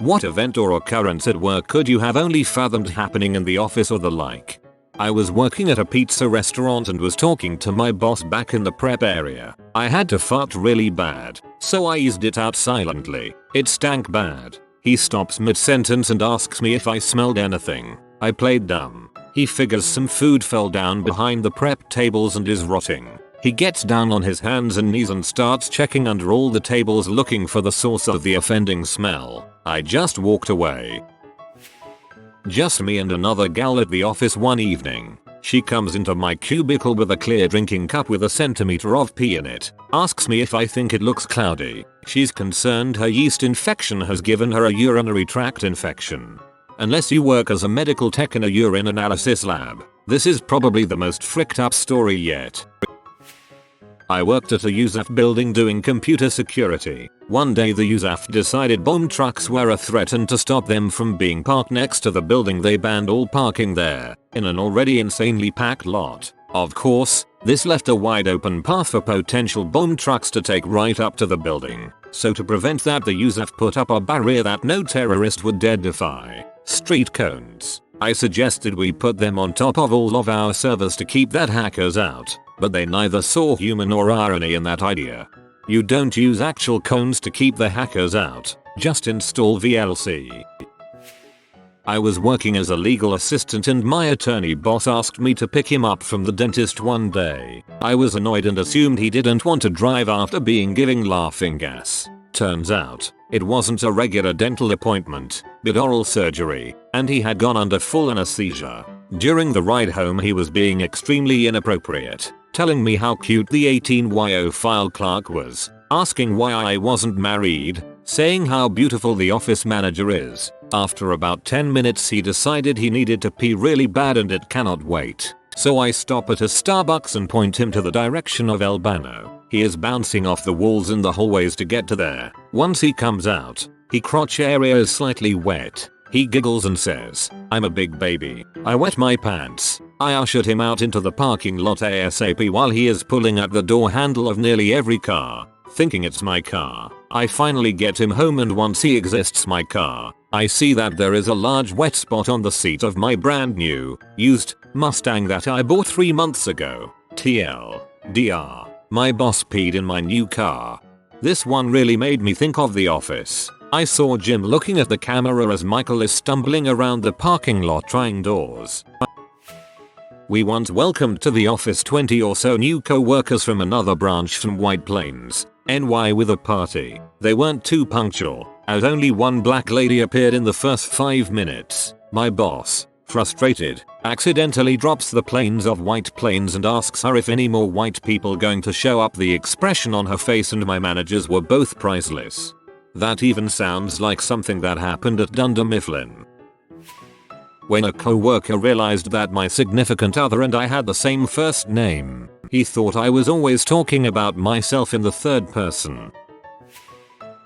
What event or occurrence at work could you have only fathomed happening in the office or the like? I was working at a pizza restaurant and was talking to my boss back in the prep area. I had to fart really bad, so I eased it out silently. It stank bad. He stops mid-sentence and asks me if I smelled anything. I played dumb. He figures some food fell down behind the prep tables and is rotting. He gets down on his hands and knees and starts checking under all the tables looking for the source of the offending smell. I just walked away. Just me and another gal at the office one evening. She comes into my cubicle with a clear drinking cup with a centimeter of pee in it. Asks me if I think it looks cloudy. She's concerned her yeast infection has given her a urinary tract infection. Unless you work as a medical tech in a urine analysis lab, this is probably the most fricked up story yet. I worked at a USAF building doing computer security. One day the USAF decided bomb trucks were a threat, and to stop them from being parked next to the building they banned all parking there, in an already insanely packed lot. Of course, this left a wide open path for potential bomb trucks to take right up to the building. So to prevent that, the USAF put up a barrier that no terrorist would dare defy. Street cones. I suggested we put them on top of all of our servers to keep that hackers out, but they neither saw humor nor irony in that idea. You don't use actual cones to keep the hackers out, just install VLC. I was working as a legal assistant and my attorney boss asked me to pick him up from the dentist one day. I was annoyed and assumed he didn't want to drive after being given laughing gas. Turns out, it wasn't a regular dental appointment, but oral surgery, and he had gone under full anesthesia. During the ride home he was being extremely inappropriate, telling me how cute the 18YO file clerk was, asking why I wasn't married, saying how beautiful the office manager is. After about 10 minutes he decided he needed to pee really bad and it cannot wait. So I stop at a Starbucks and point him to the direction of El Bano. He is bouncing off the walls in the hallways to get to there. Once he comes out, his crotch area is slightly wet. He giggles and says, "I'm a big baby." I wet my pants. I ushered him out into the parking lot ASAP while he is pulling at the door handle of nearly every car, thinking it's my car. I finally get him home, and once he exits my car, I see that there is a large wet spot on the seat of my brand new, used Mustang that I bought 3 months ago. TLDR. My boss peed in my new car. This one really made me think of The Office. I saw Jim looking at the camera as Michael is stumbling around the parking lot trying doors. We once welcomed to the office 20 or so new co-workers from another branch from White Plains, NY with a party. They weren't too punctual, as only one black lady appeared in the first 5 minutes. My boss, frustrated, accidentally drops the plains of White Plains and asks her if any more white people going to show up. The expression on her face and my managers were both priceless. That even sounds like something that happened at Dunder Mifflin. When a co-worker realized that my significant other and I had the same first name, he thought I was always talking about myself in the third person.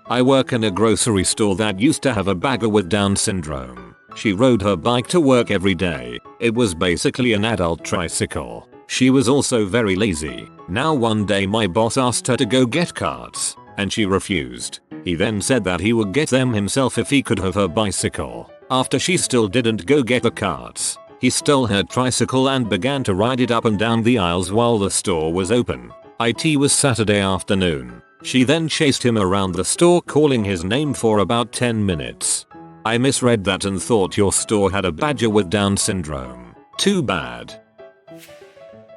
I work in a grocery store that used to have a bagger with Down syndrome. She rode her bike to work every day. It was basically an adult tricycle. She was also very lazy. Now one day my boss asked her to go get carts, and she refused. He then said that he would get them himself if he could have her bicycle. After she still didn't go get the carts, he stole her tricycle and began to ride it up and down the aisles while the store was open. IT was Saturday afternoon. She then chased him around the store calling his name for about 10 minutes. I misread that and thought your store had a badger with Down syndrome. Too bad.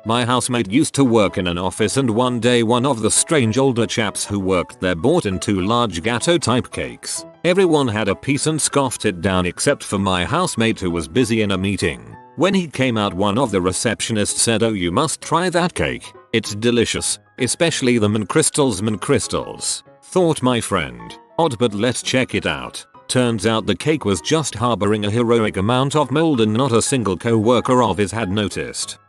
My housemate used to work in an office, and one day one of the strange older chaps who worked there bought in 2 large gatto type cakes. Everyone had a piece and scoffed it down except for my housemate, who was busy in a meeting. When he came out, one of the receptionists said, "Oh, you must try that cake. It's delicious, especially the mint crystals." Thought my friend. Odd, but let's check it out. Turns out the cake was just harboring a heroic amount of mold, and not a single co-worker of his had noticed.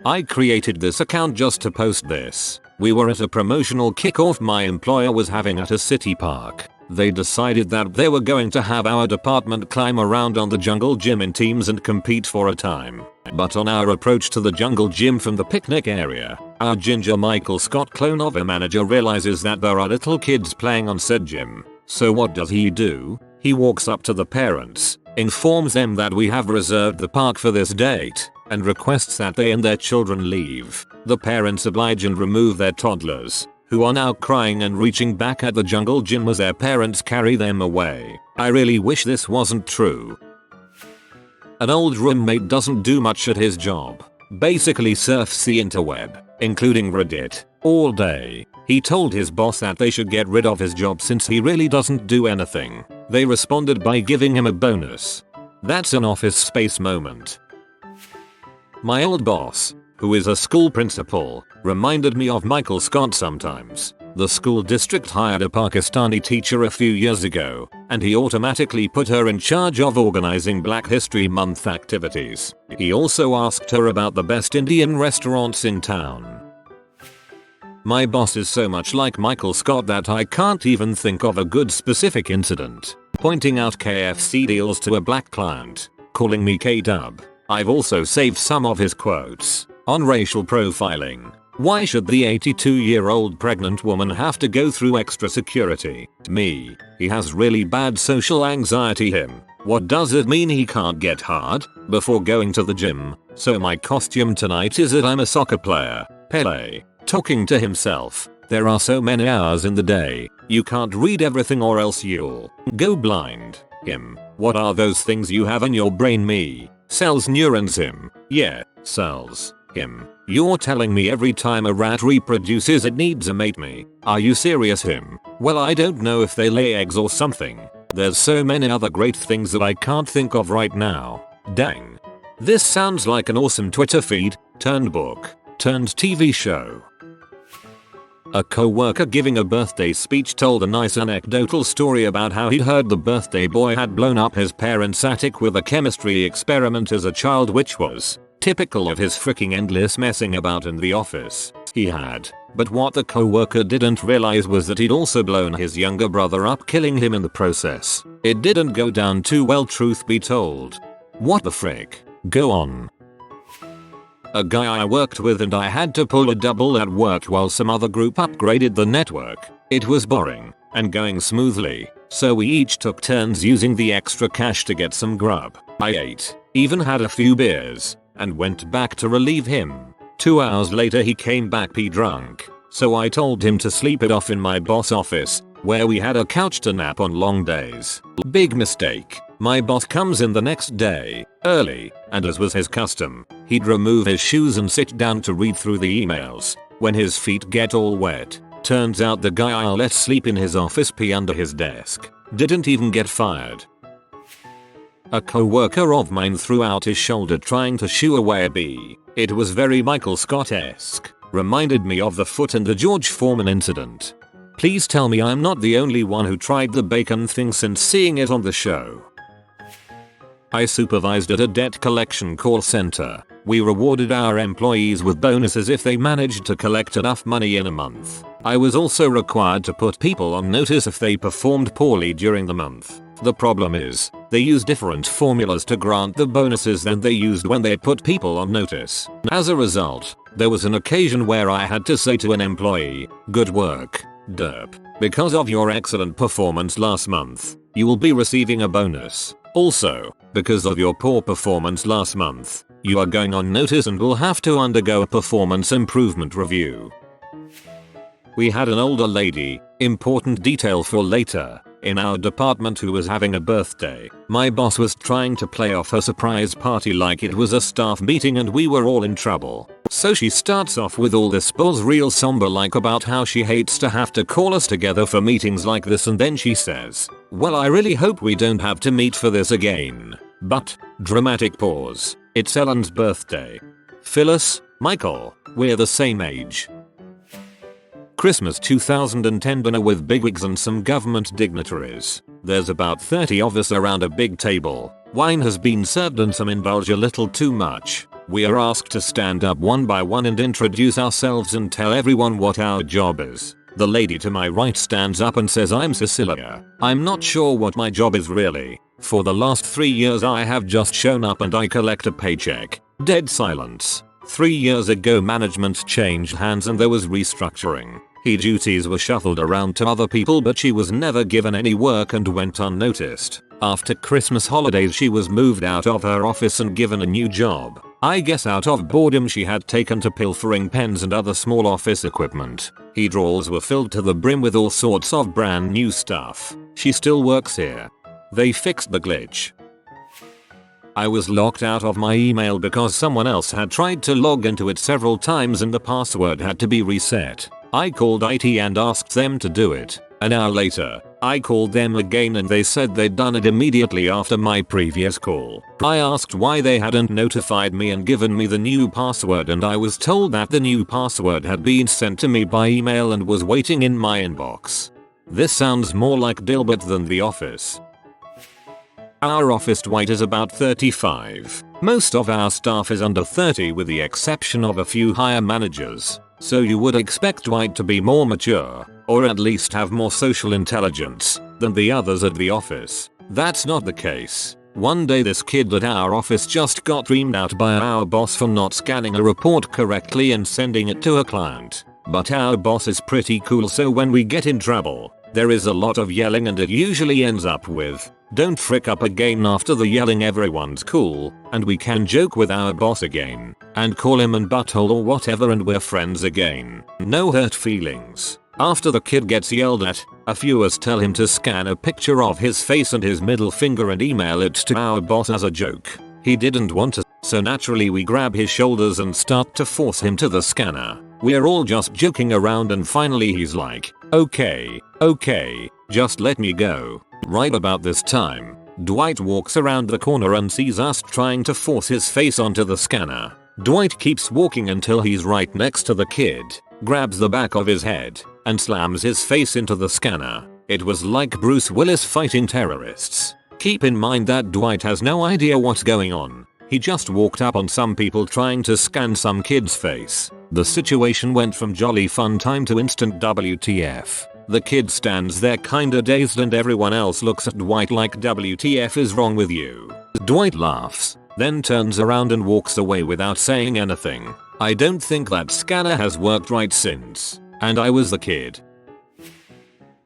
I created this account just to post this. We were at a promotional kickoff my employer was having at a city park. They decided that they were going to have our department climb around on the jungle gym in teams and compete for a time. But on our approach to the jungle gym from the picnic area, our ginger Michael Scott clone of a manager realizes that there are little kids playing on said gym. So what does he do? He walks up to the parents, informs them that we have reserved the park for this date, and requests that they and their children leave. The parents oblige and remove their toddlers, who are now crying and reaching back at the jungle gym as their parents carry them away. I really wish this wasn't true. An old roommate doesn't do much at his job. Basically surfs the interweb, including Reddit, all day. He told his boss that they should get rid of his job since he really doesn't do anything. They responded by giving him a bonus. That's an Office Space moment. My old boss, who is a school principal, reminded me of Michael Scott sometimes. The school district hired a Pakistani teacher a few years ago, and he automatically put her in charge of organizing Black History Month activities. He also asked her about the best Indian restaurants in town. My boss is so much like Michael Scott that I can't even think of a good specific incident. Pointing out KFC deals to a black client, calling me K-Dub. I've also saved some of his quotes. On racial profiling. Why should the 82-year-old pregnant woman have to go through extra security? Me. He has really bad social anxiety. Him. What does it mean he can't get hard before going to the gym? So my costume tonight is that I'm a soccer player. Pele. Talking to himself. There are so many hours in the day. You can't read everything or else you'll go blind. Him. What are those things you have in your brain? Me. Cells, neurons. Him. Yeah, cells. Him. You're telling me every time a rat reproduces it needs a mate? Me. Are you serious? Him. Well, I don't know if they lay eggs or something. There's so many other great things that I can't think of right now. Dang. This sounds like an awesome Twitter feed, turned book, turned TV show. A co-worker giving a birthday speech told a nice anecdotal story about how he'd heard the birthday boy had blown up his parents' attic with a chemistry experiment as a child, which was typical of his freaking endless messing about in the office. He had. But what the co-worker didn't realize was that he'd also blown his younger brother up, killing him in the process. It didn't go down too well, truth be told. What the frick? Go on. A guy I worked with and I had to pull a double at work while some other group upgraded the network. It was boring and going smoothly, so we each took turns using the extra cash to get some grub. I ate, even had a few beers, and went back to relieve him. 2 hours later he came back pee drunk, so I told him to sleep it off in my boss' office, where we had a couch to nap on long days. Big mistake. My boss comes in the next day, early, and as was his custom, he'd remove his shoes and sit down to read through the emails. When his feet get all wet, turns out the guy I let sleep in his office pee under his desk. Didn't even get fired. A co-worker of mine threw out his shoulder trying to shoo away a bee. It was very Michael Scott-esque. Reminded me of the foot in the George Foreman incident. Please tell me I'm not the only one who tried the bacon thing since seeing it on the show. I supervised at a debt collection call center. We rewarded our employees with bonuses if they managed to collect enough money in a month. I was also required to put people on notice if they performed poorly during the month. The problem is, they use different formulas to grant the bonuses than they used when they put people on notice. As a result, there was an occasion where I had to say to an employee, "Good work, derp. Because of your excellent performance last month, you will be receiving a bonus. Also, because of your poor performance last month, you are going on notice and will have to undergo a performance improvement review." We had an older lady, important detail for later, in our department who was having a birthday. My boss was trying to play off her surprise party like it was a staff meeting and we were all in trouble. So she starts off with all this balls real somber like about how she hates to have to call us together for meetings like this, and then she says, "Well, I really hope we don't have to meet for this again. But," dramatic pause, "it's Ellen's birthday. Phyllis, Michael, we're the same age." Christmas 2010 dinner with bigwigs and some government dignitaries. There's about 30 of us around a big table. Wine has been served and some indulge a little too much. We are asked to stand up one by one and introduce ourselves and tell everyone what our job is. The lady to my right stands up and says, "I'm Cecilia. I'm not sure what my job is really. For the last 3 years I have just shown up and I collect a paycheck." Dead silence. 3 years ago management changed hands and there was restructuring. Her duties were shuffled around to other people, but she was never given any work and went unnoticed. After Christmas holidays she was moved out of her office and given a new job. I guess out of boredom she had taken to pilfering pens and other small office equipment. Her drawers were filled to the brim with all sorts of brand new stuff. She still works here. They fixed the glitch. I was locked out of my email because someone else had tried to log into it several times and the password had to be reset. I called IT and asked them to do it. An hour later, I called them again and they said they'd done it immediately after my previous call. I asked why they hadn't notified me and given me the new password, and I was told that the new password had been sent to me by email and was waiting in my inbox. This sounds more like Dilbert than The Office. Our office Dwight is about 35. Most of our staff is under 30 with the exception of a few higher managers. So you would expect Dwight to be more mature, or at least have more social intelligence, than the others at the office. That's not the case. One day this kid at our office just got reamed out by our boss for not scanning a report correctly and sending it to a client. But our boss is pretty cool, so when we get in trouble, there is a lot of yelling and it usually ends up with, "Don't frick up again." After the yelling everyone's cool, and we can joke with our boss again, and call him an butthole or whatever, and we're friends again. No hurt feelings. After the kid gets yelled at, a few us tell him to scan a picture of his face and his middle finger and email it to our boss as a joke. He didn't want to, so naturally we grab his shoulders and start to force him to the scanner. We're all just joking around and finally he's like, okay, just let me go." Right about this time, Dwight walks around the corner and sees us trying to force his face onto the scanner. Dwight keeps walking until he's right next to the kid, grabs the back of his head, and slams his face into the scanner. It was like Bruce Willis fighting terrorists. Keep in mind that Dwight has no idea what's going on. He just walked up on some people trying to scan some kid's face. The situation went from jolly fun time to instant WTF. The kid stands there kinda dazed and everyone else looks at Dwight like, "WTF is wrong with you?" Dwight laughs, then turns around and walks away without saying anything. I don't think that scanner has worked right since. And I was the kid.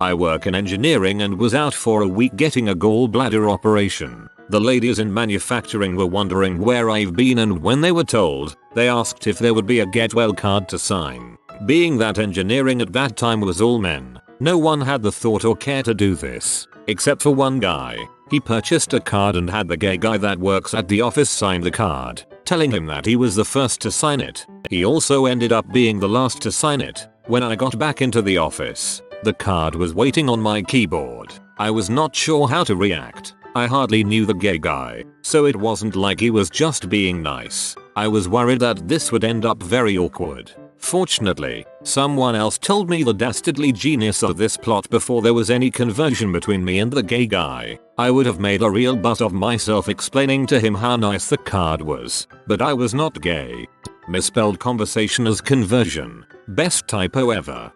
I work in engineering and was out for a week getting a gallbladder operation. The ladies in manufacturing were wondering where I've been, and when they were told, they asked if there would be a get well card to sign. Being that engineering at that time was all men, no one had the thought or care to do this, except for one guy. He purchased a card and had the gay guy that works at the office sign the card, telling him that he was the first to sign it. He also ended up being the last to sign it. When I got back into the office, the card was waiting on my keyboard. I was not sure how to react. I hardly knew the gay guy, so it wasn't like he was just being nice. I was worried that this would end up very awkward. Fortunately, someone else told me the dastardly genius of this plot before there was any conversion between me and the gay guy. I would have made a real butt of myself explaining to him how nice the card was, but I was not gay. Misspelled conversation as conversion. Best typo ever.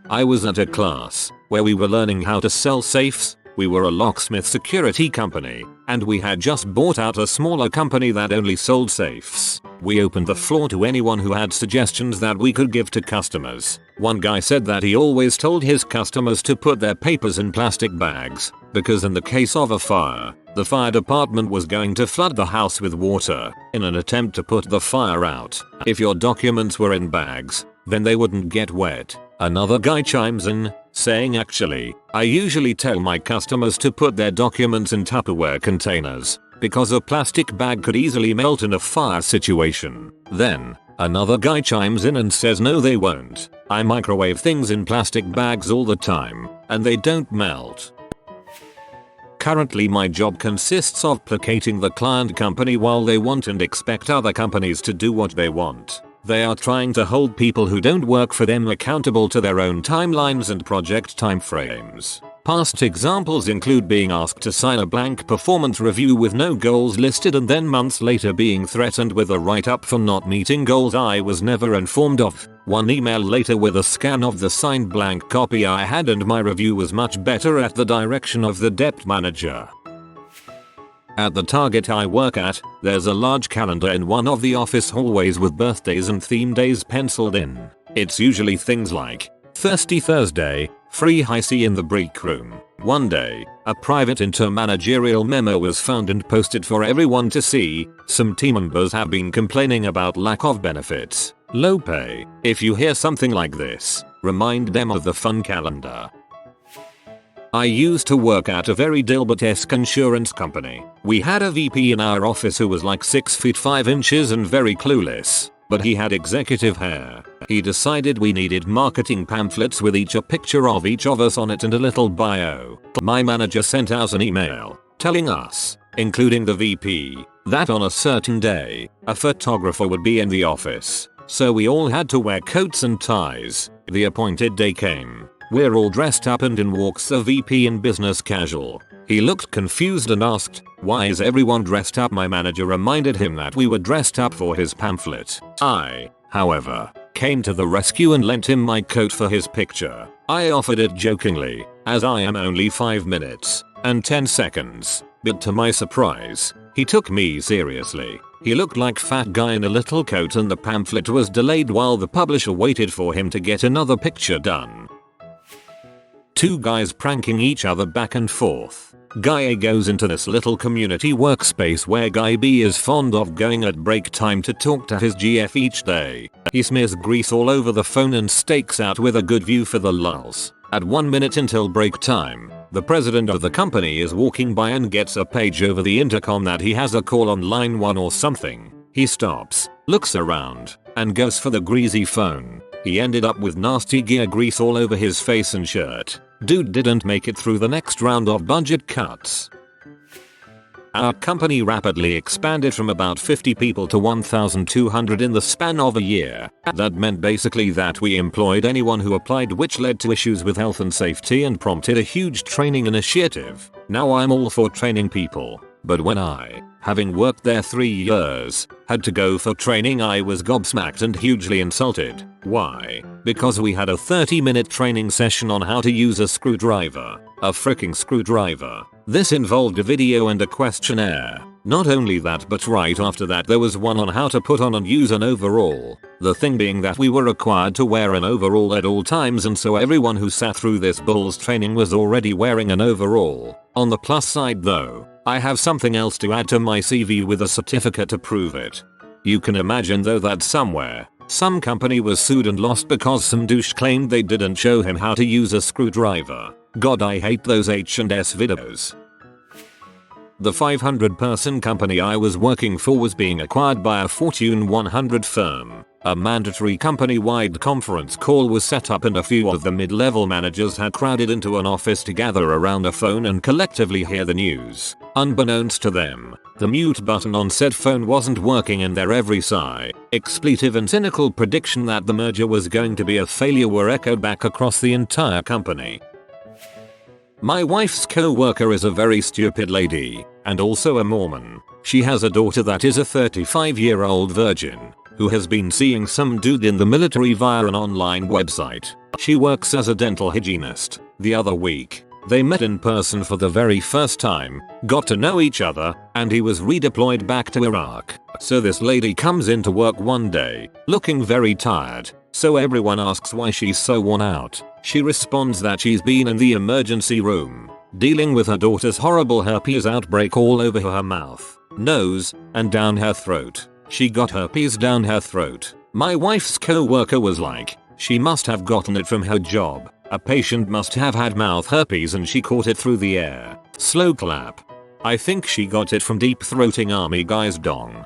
I was at a class where we were learning how to sell safes. We were a locksmith security company, and we had just bought out a smaller company that only sold safes. We opened the floor to anyone who had suggestions that we could give to customers. One guy said that he always told his customers to put their papers in plastic bags, because in the case of a fire, the fire department was going to flood the house with water in an attempt to put the fire out. If your documents were in bags, then they wouldn't get wet. Another guy chimes in, saying, "Actually, I usually tell my customers to put their documents in Tupperware containers, because a plastic bag could easily melt in a fire situation." Then, another guy chimes in and says, "No, they won't. I microwave things in plastic bags all the time, and they don't melt." Currently my job consists of placating the client company while they want and expect other companies to do what they want. They are trying to hold people who don't work for them accountable to their own timelines and project timeframes. Past examples include being asked to sign a blank performance review with no goals listed and then months later being threatened with a write-up for not meeting goals I was never informed of. One email later with a scan of the signed blank copy I had, and my review was much better at the direction of the debt manager. At the Target I work at, there's a large calendar in one of the office hallways with birthdays and theme days penciled in. It's usually things like Thirsty Thursday, free high C in the break room. One day, a private intermanagerial memo was found and posted for everyone to see. Some team members have been complaining about lack of benefits, low pay. If you hear something like this, remind them of the fun calendar. I used to work at a very Dilbert-esque insurance company. We had a VP in our office who was like 6 feet 5 inches and very clueless, but he had executive hair. He decided we needed marketing pamphlets with a picture of each of us on it and a little bio. My manager sent out an email telling us, including the VP, that on a certain day, a photographer would be in the office. So we all had to wear coats and ties. The appointed day came. We're all dressed up and in walks the VP in business casual. He looked confused and asked, "Why is everyone dressed up?" My manager reminded him that we were dressed up for his pamphlet. I, however, came to the rescue and lent him my coat for his picture. I offered it jokingly, as I am only 5 minutes and 10 seconds, but to my surprise, he took me seriously. He looked like fat guy in a little coat and the pamphlet was delayed while the publisher waited for him to get another picture done. Two guys pranking each other back and forth. Guy A goes into this little community workspace where Guy B is fond of going at break time to talk to his GF each day. He smears grease all over the phone and stakes out with a good view for the lulz. At 1 minute until break time, the president of the company is walking by and gets a page over the intercom that he has a call on line 1 or something. He stops, looks around, and goes for the greasy phone. He ended up with nasty gear grease all over his face and shirt. Dude didn't make it through the next round of budget cuts. Our company rapidly expanded from about 50 people to 1,200 in the span of a year. That meant basically that we employed anyone who applied, which led to issues with health and safety and prompted a huge training initiative. Now I'm all for training people, but when I, having worked there 3 years, had to go for training, I was gobsmacked and hugely insulted. Why? Because we had a 30-minute training session on how to use a screwdriver. A freaking screwdriver. This involved a video and a questionnaire. Not only that, but right after that there was one on how to put on and use an overall. The thing being that we were required to wear an overall at all times, and so everyone who sat through this bull's training was already wearing an overall. On the plus side though, I have something else to add to my CV with a certificate to prove it. You can imagine though that somewhere, some company was sued and lost because some douche claimed they didn't show him how to use a screwdriver. God, I hate those H&S videos. The 500-person company I was working for was being acquired by a Fortune 100 firm. A mandatory company-wide conference call was set up and a few of the mid-level managers had crowded into an office to gather around a phone and collectively hear the news. Unbeknownst to them, the mute button on said phone wasn't working, and their every sigh, expletive and cynical prediction that the merger was going to be a failure were echoed back across the entire company. My wife's co-worker is a very stupid lady, and also a Mormon. She has a daughter that is a 35-year-old virgin, who has been seeing some dude in the military via an online website. She works as a dental hygienist. The other week, they met in person for the very first time, got to know each other, and he was redeployed back to Iraq. So this lady comes into work one day, looking very tired, so everyone asks why she's so worn out. She responds that she's been in the emergency room, dealing with her daughter's horrible herpes outbreak all over her mouth, nose, and down her throat. She got herpes down her throat. My wife's co-worker was like, she must have gotten it from her job. A patient must have had mouth herpes and she caught it through the air. Slow clap. I think she got it from deep throating army guy's dong.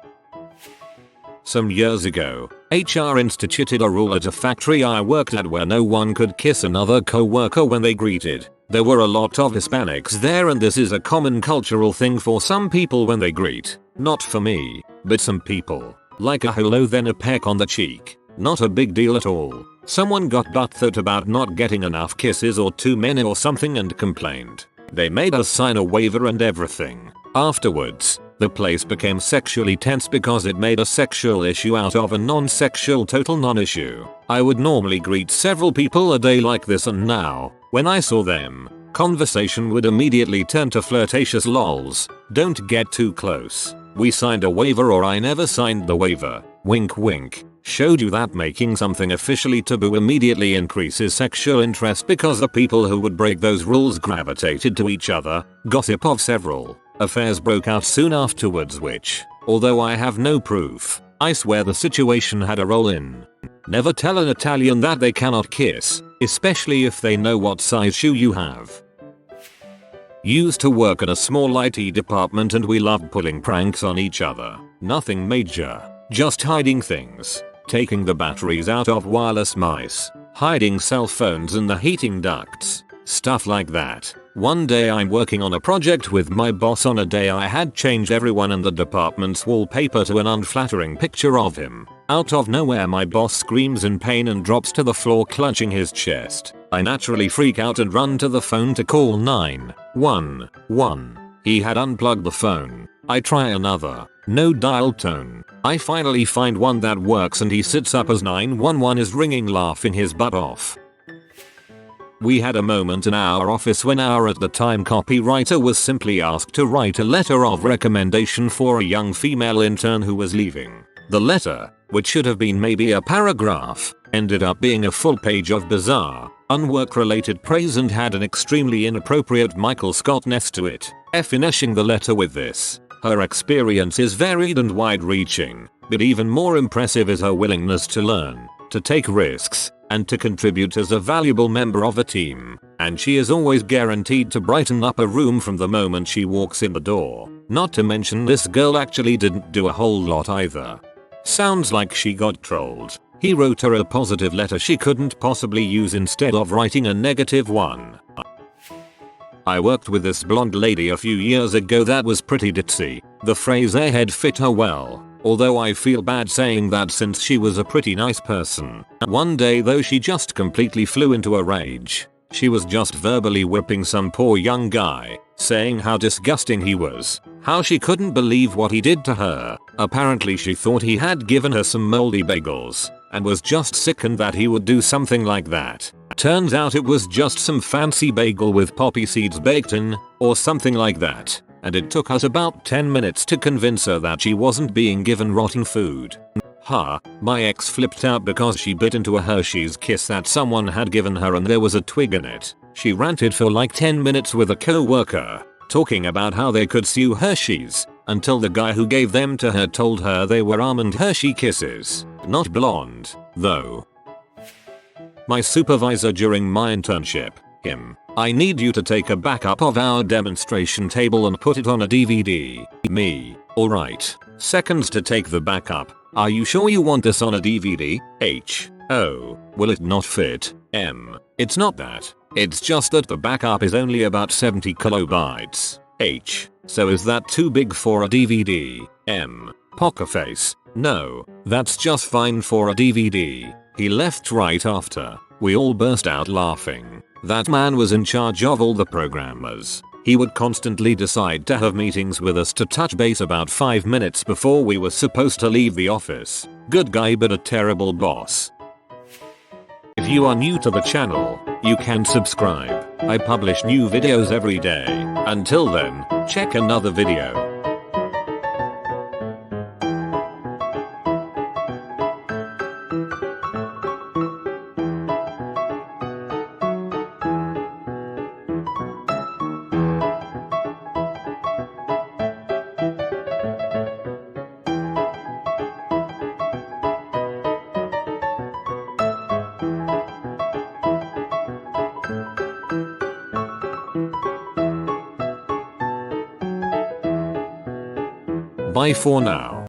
Some years ago, HR instituted a rule at a factory I worked at where no one could kiss another co-worker when they greeted. There were a lot of Hispanics there, and this is a common cultural thing for some people when they greet. Not for me, but some people. Like a hello then a peck on the cheek. Not a big deal at all. Someone got butthurt about not getting enough kisses or too many or something and complained. They made us sign a waiver and everything. Afterwards, the place became sexually tense because it made a sexual issue out of a non-sexual total non-issue. I would normally greet several people a day like this, and now, when I saw them, conversation would immediately turn to flirtatious lols. Don't get too close. We signed a waiver or I never signed the waiver. Wink wink. Showed you that making something officially taboo immediately increases sexual interest because the people who would break those rules gravitated to each other. Gossip of several affairs broke out soon afterwards which, although I have no proof, I swear the situation had a role in. Never tell an Italian that they cannot kiss, especially if they know what size shoe you have. Used to work at a small IT department and we loved pulling pranks on each other. Nothing major, just hiding things. Taking the batteries out of wireless mice, hiding cell phones in the heating ducts, stuff like that. One day I'm working on a project with my boss. On a day I had changed everyone in the department's wallpaper to an unflattering picture of him. Out of nowhere my boss screams in pain and drops to the floor clutching his chest. I naturally freak out and run to the phone to call 911. He had unplugged the phone. I try another. No dial tone. I finally find one that works and he sits up as 911 is ringing, laughing his butt off. We had a moment in our office when our at the time copywriter was simply asked to write a letter of recommendation for a young female intern who was leaving. The letter, which should have been maybe a paragraph, ended up being a full page of bizarre, unwork related praise and had an extremely inappropriate Michael Scott next to it. Finishing the letter with this. Her experience is varied and wide-reaching, but even more impressive is her willingness to learn, to take risks, and to contribute as a valuable member of a team. And she is always guaranteed to brighten up a room from the moment she walks in the door. Not to mention this girl actually didn't do a whole lot either. Sounds like she got trolled. He wrote her a positive letter she couldn't possibly use instead of writing a negative one. I worked with this blonde lady a few years ago that was pretty ditzy. The phrase airhead fit her well, although I feel bad saying that since she was a pretty nice person. One day though she just completely flew into a rage. She was just verbally whipping some poor young guy, saying how disgusting he was, how she couldn't believe what he did to her. Apparently she thought he had given her some moldy bagels, and was just sickened that he would do something like that. Turns out it was just some fancy bagel with poppy seeds baked in, or something like that, and it took us about 10 minutes to convince her that she wasn't being given rotten food. My ex flipped out because she bit into a Hershey's Kiss that someone had given her and there was a twig in it. She ranted for like 10 minutes with a co-worker, talking about how they could sue Hershey's, until the guy who gave them to her told her they were almond Hershey Kisses, not blonde, though. My supervisor during my internship, I need you to take a backup of our demonstration table and put it on a DVD. Me, alright. Seconds to take the backup. Are you sure you want this on a DVD? Oh, will it not fit? It's not that. It's just that the backup is only about 70 kilobytes. So is that too big for a DVD? Poker face. No, that's just fine for a DVD. He left right after. We all burst out laughing. That man was in charge of all the programmers. He would constantly decide to have meetings with us to touch base about 5 minutes before we were supposed to leave the office. Good guy but a terrible boss. If you are new to the channel, you can subscribe. I publish new videos every day. Until then, check another video. Bye for now.